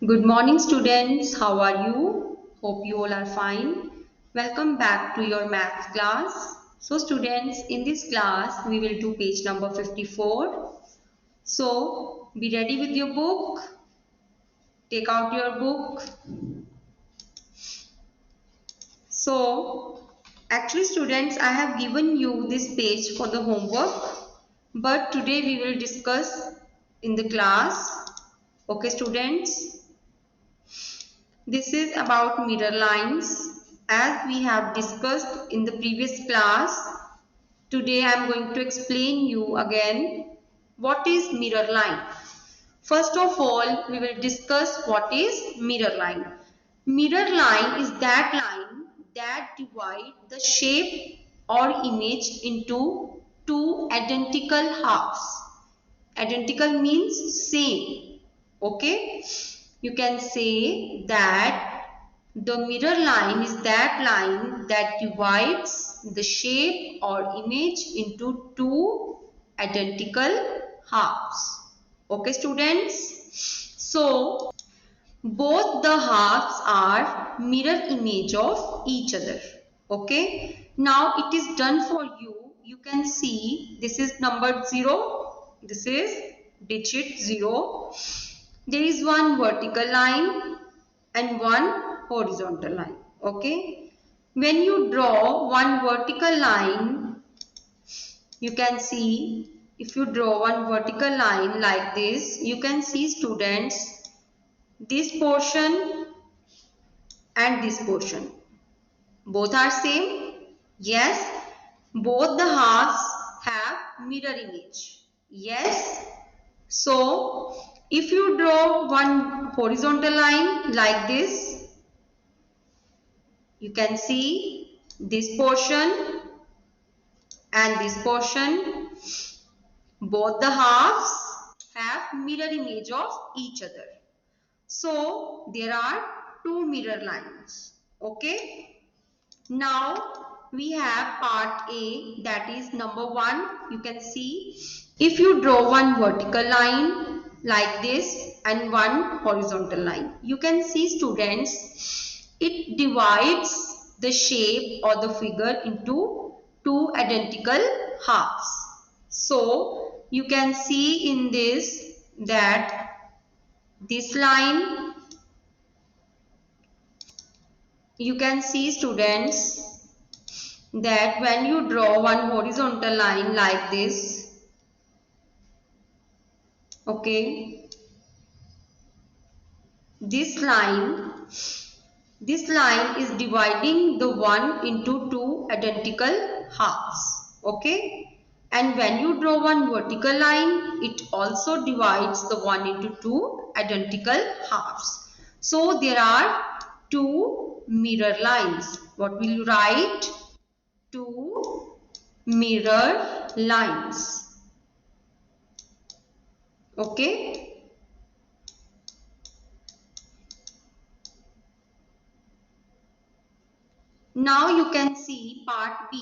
Good morning, students. How are you? Hope you all are fine. Welcome back to your math class. So, students, in this class, we will do page number 54. So, be ready with your book. Take out your book. So, actually, students, I have given you this page for the homework. But today we will discuss in the class. Okay, students? This is about mirror lines. As we have discussed in the previous class, today I am going to explain you again what is mirror line. First of all, we will discuss what is mirror line. Mirror line is that line that divides the shape or image into two identical halves. Identical means same. Okay? You can say that the mirror line is that line that divides the shape or image into two identical halves. Okay, students? So, both the halves are mirror image of each other. Okay? Now, it is done for you. You can see this is number 0. This is digit 0. There is one vertical line and one horizontal line. Okay? When you draw one vertical line, you can see if you draw one vertical line like this, you can see students this portion and this portion. Both are same? Yes. Both the halves have mirror image. Yes. So, if you draw one horizontal line like this, you can see this portion and this portion. Both the halves have mirror image of each other. So, there are two mirror lines. Okay. Now, we have part A, that is number 1. You can see if you draw one vertical line like this and one horizontal line, you can see students, it divides the shape or the figure into two identical halves. So, you can see in this that this line, you can see students that when you draw one horizontal line like this, okay, this line is dividing the one into two identical halves. Okay, and when you draw one vertical line, it also divides the one into two identical halves. So there are two mirror lines. What will you write? Two mirror lines. Okay. Now you can see part B.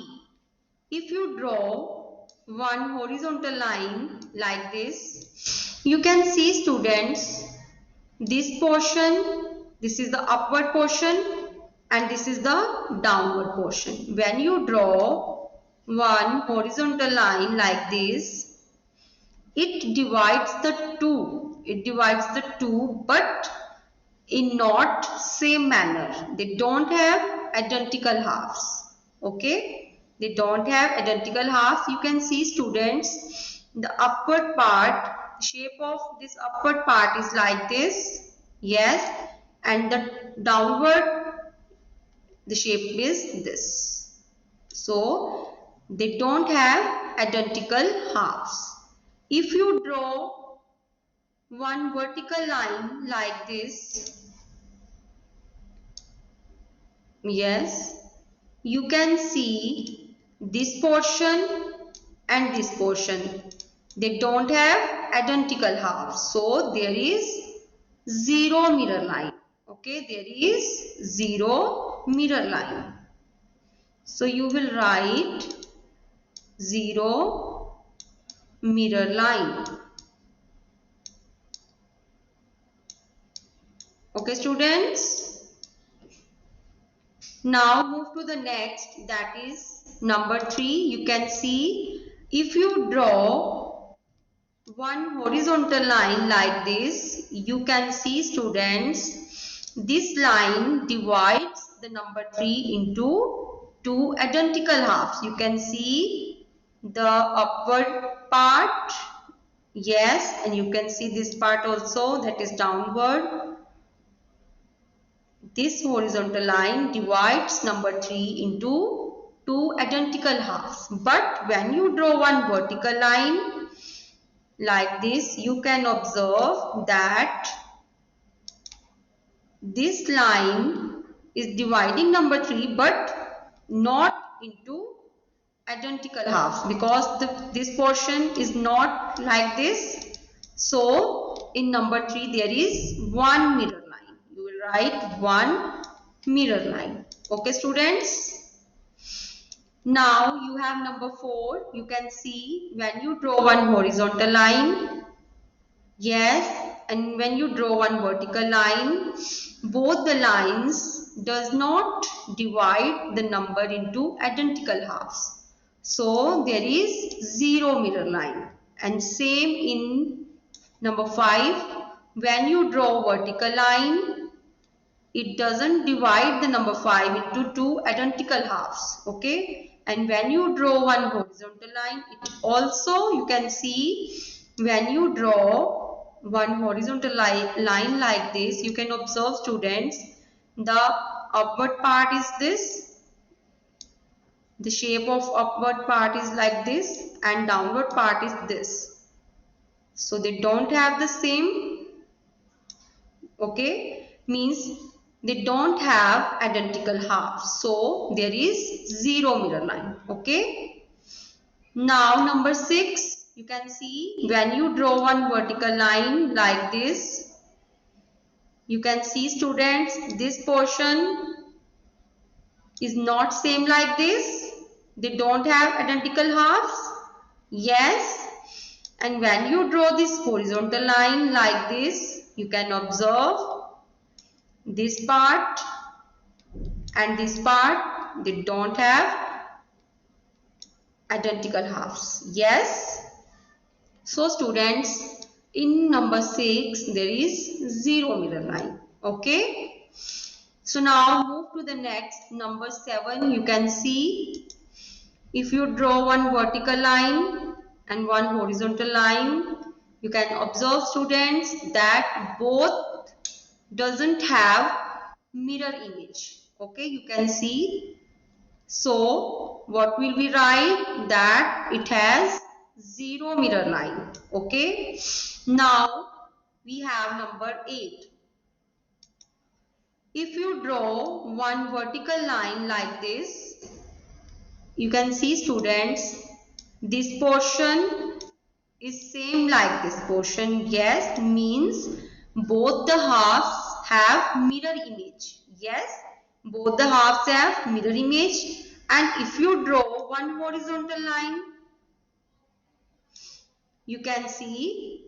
If you draw one horizontal line like this, you can see students, this portion, this is the upward portion and this is the downward portion. When you draw one horizontal line like this, it divides the two. It divides the two, but in not same manner. They don't have identical halves. Okay, they don't have identical halves. You can see students, the upward part, shape of this upward part is like this. Yes, and the downward, the shape is this. So they don't have identical halves. If you draw one vertical line like this, yes, you can see this portion and this portion. They don't have identical halves. So there is zero mirror line. Okay, there is zero mirror line. So you will write zero mirror line. Okay, students. Now move to the next, that is number 3. You can see if you draw one horizontal line like this, you can see students, this line divides the number 3 into two identical halves. You can see the upward part, yes, and you can see this part also, that is downward. This horizontal line divides number 3 into two identical halves. But when you draw one vertical line like this, you can observe that this line is dividing number 3 but not into identical halves, because this portion is not like this. So in number 3 there is one mirror line. You will write one mirror line. Okay, students. Now you have number 4. You can see when you draw one horizontal line, yes, and when you draw one vertical line, both the lines does not divide the number into identical halves. So there is zero mirror line. And same in number 5, when you draw vertical line, it doesn't divide the number 5 into two identical halves. Okay, and when you draw one horizontal line, it also, you can see, when you draw one horizontal line like this, you can observe, students, the upward part is this, the shape of upward part is like this, and downward part is this. So they don't have the same, okay, means they don't have identical halves, so there is zero mirror line. Okay, now number 6, you can see when you draw one vertical line like this, you can see, students, this portion is not same like this, they don't have identical halves, yes, and when you draw this horizontal line like this, you can observe this part and this part, they don't have identical halves, yes. So students, in number 6 there is zero mirror line. Okay, so now move to the next, number 7. You can see if you draw one vertical line and one horizontal line, you can observe, students, that both doesn't have mirror image. Okay, you can see. So what will we write? That it has zero mirror line. Okay, now we have number 8. If you draw one vertical line like this, you can see, students, this portion is same like this portion, yes, means both the halves have mirror image, yes, both the halves have mirror image. And if you draw one horizontal line, you can see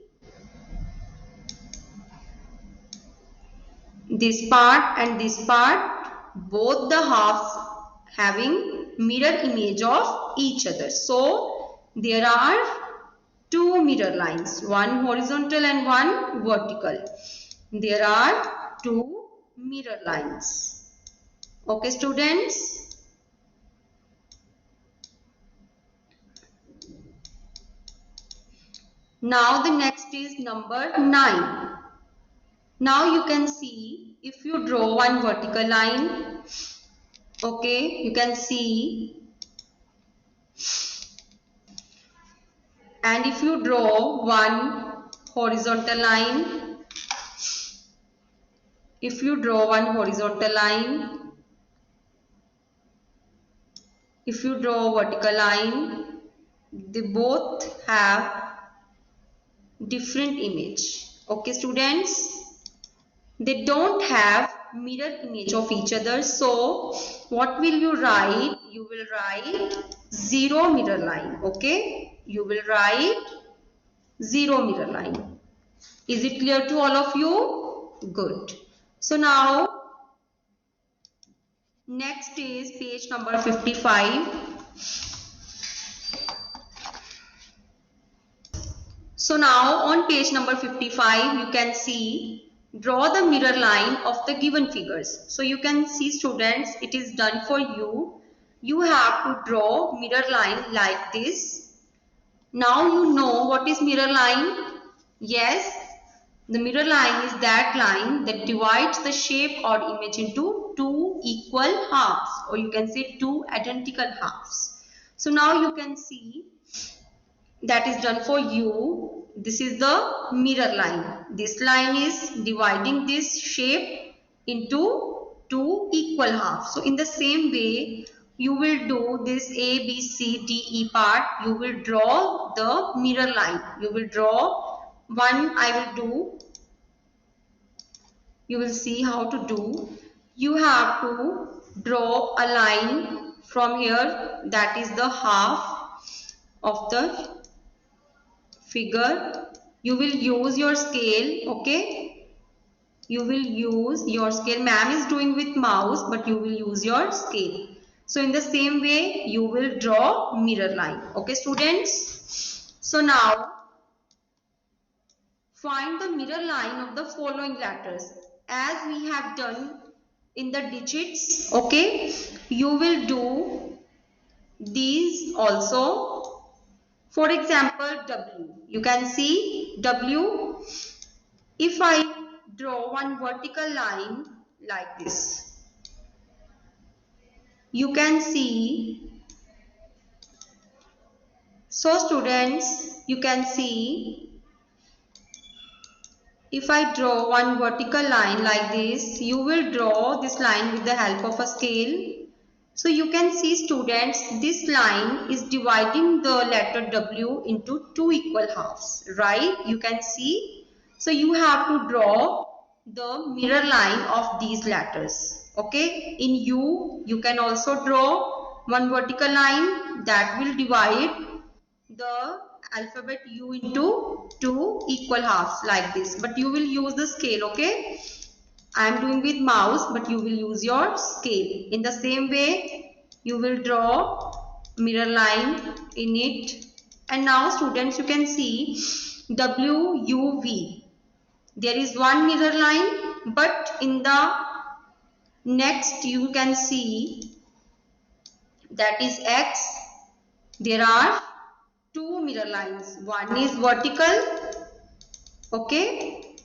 this part and this part, both the halves having mirror image of each other. So there are two mirror lines, one horizontal and one vertical. There are two mirror lines. Okay, students. Now the next is number 9. Now you can see if you draw one vertical line, okay, you can see, and if you draw one horizontal line, if you draw one horizontal line, if you draw a vertical line, they both have different image. Okay, students, they don't have mirror image of each other. So what will you write? You will write zero mirror line. Okay, you will write zero mirror line. Is it clear to all of you? Good. So now next is page number 55. So now on page number 55 you can see draw the mirror line of the given figures. So you can see students, it is done for you. You have to draw mirror line like this. Now you know what is mirror line. Yes, the mirror line is that line that divides the shape or image into two equal halves, or you can say two identical halves. So now you can see that is done for you. This is the mirror line. This line is dividing this shape into two equal halves. So in the same way, you will do this A, B, C, D, E part. You will draw the mirror line. You will draw one. I will do. You will see how to do. You have to draw a line from here. That is the half of the figure. You will use your scale. Okay, you will use your scale. Ma'am is doing with mouse, but you will use your scale. So in the same way you will draw mirror line. Okay students, so now find the mirror line of the following letters as we have done in the digits. Okay, you will do these also. For example, W. You can see W. If I draw one vertical line like this, you can see. So students, you can see if I draw one vertical line like this, you will draw this line with the help of a scale. So you can see students, this line is dividing the letter W into two equal halves, right? You can see. So you have to draw the mirror line of these letters. Okay, in U, you can also draw one vertical line that will divide the alphabet U into two equal halves like this, but you will use the scale. Okay, I am doing with mouse, but you will use your scale. In the same way you will draw mirror line in it. And now students, you can see WUV, there is one mirror line, but in the next you can see that is X, there are two mirror lines. One is vertical, okay,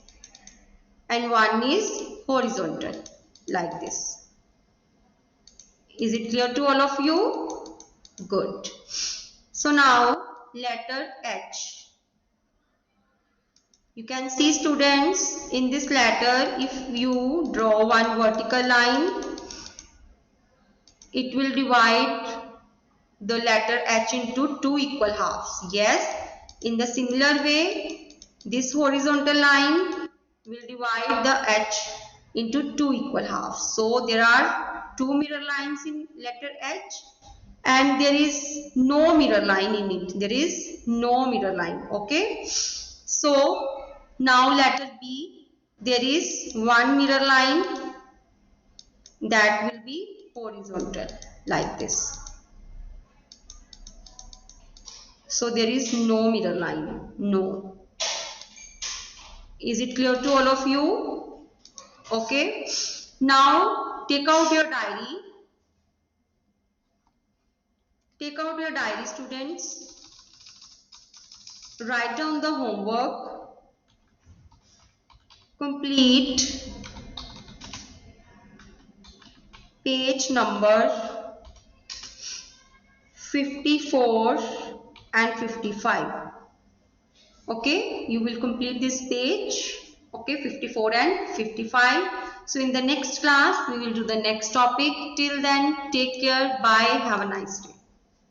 and one is horizontal like this. Is it clear to all of you? Good. So now letter H. You can see students, in this letter if you draw one vertical line, it will divide the letter H into two equal halves. Yes, in the similar way this horizontal line will divide the H into two equal halves. So there are two mirror lines in letter H and there is no mirror line in it. There is no mirror line. Okay, so now letter B, there is one mirror line that will be horizontal like this. So there is no mirror line. No. Is it clear to all of you? Okay. Now take out your diary. Take out your diary, students. Write down the homework. Complete page number 54 and 55. Okay, you will complete this page. Okay, 54 and 55. So in the next class we will do the next topic. Till then, take care. Bye. Have a nice day.